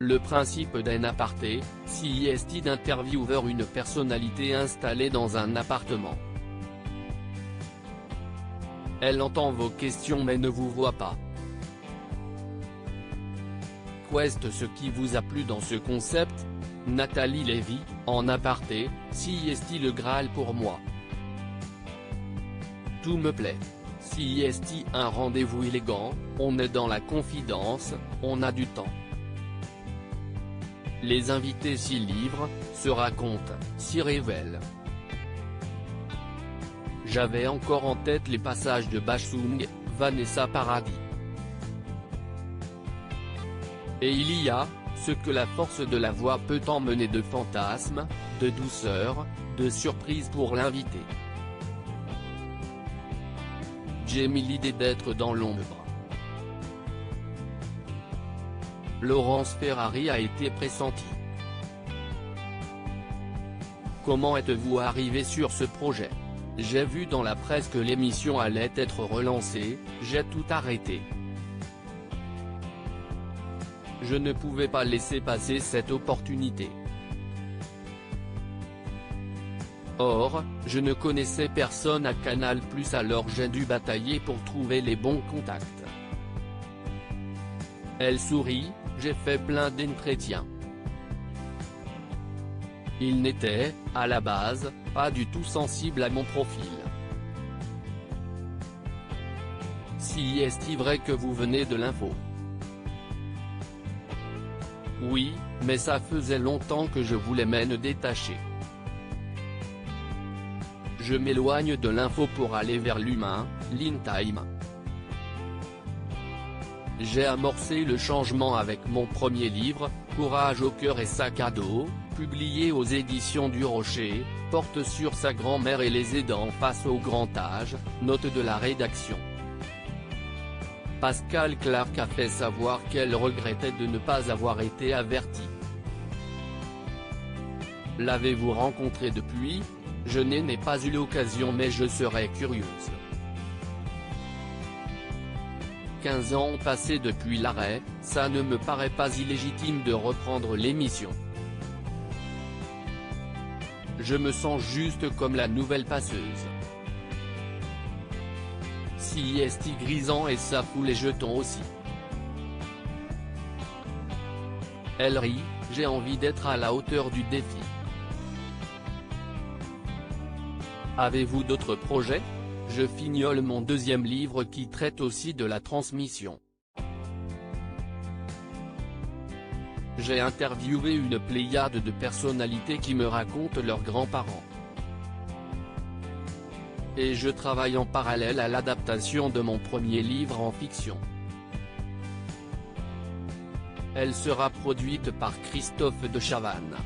Le principe d'un aparté, CIST d'intervieweur, une personnalité installée dans un appartement. Elle entend vos questions mais ne vous voit pas. Quest ce qui vous a plu dans ce concept? Nathalie Lévy, en aparté, CIST le Graal pour moi. Tout me plaît. CIST un rendez-vous élégant, on est dans la confidence, on a du temps. Les invités s'y livrent, se racontent, s'y révèlent. J'avais encore en tête les passages de Bashung, Vanessa Paradis. Et il y a, ce que la force de la voix peut emmener de fantasmes, de douceur, de surprise pour l'invité. J'ai mis l'idée d'être dans l'ombre. Laurence Ferrari a été pressentie. Comment êtes-vous arrivé sur ce projet? J'ai vu dans la presse que l'émission allait être relancée, j'ai tout arrêté. Je ne pouvais pas laisser passer cette opportunité. Or, je ne connaissais personne à Canal+, alors j'ai dû batailler pour trouver les bons contacts. Elle sourit, j'ai fait plein d'entretiens. Il n'était, à la base, pas du tout sensible à mon profil. Si est-il vrai que vous venez de l'info? Oui, mais ça faisait longtemps que je voulais m'en détacher. Je m'éloigne de l'info pour aller vers l'humain, l'intime. J'ai amorcé le changement avec mon premier livre, Courage au cœur et sac à dos, publié aux éditions du Rocher, porte sur sa grand-mère et les aidants face au grand âge, note de la rédaction. Pascal Clark a fait savoir qu'elle regrettait de ne pas avoir été avertie. L'avez-vous rencontré depuis? Je n'ai pas eu l'occasion mais je serais curieuse. 15 ans ont passé depuis l'arrêt, ça ne me paraît pas illégitime de reprendre l'émission. Je me sens juste comme la nouvelle passeuse. CIST grisant et ça fout les jetons aussi. Elle rit, j'ai envie d'être à la hauteur du défi. Avez-vous d'autres projets? Je fignole mon deuxième livre qui traite aussi de la transmission. J'ai interviewé une pléiade de personnalités qui me racontent leurs grands-parents. Et je travaille en parallèle à l'adaptation de mon premier livre en fiction. Elle sera produite par Christophe de Chavannes.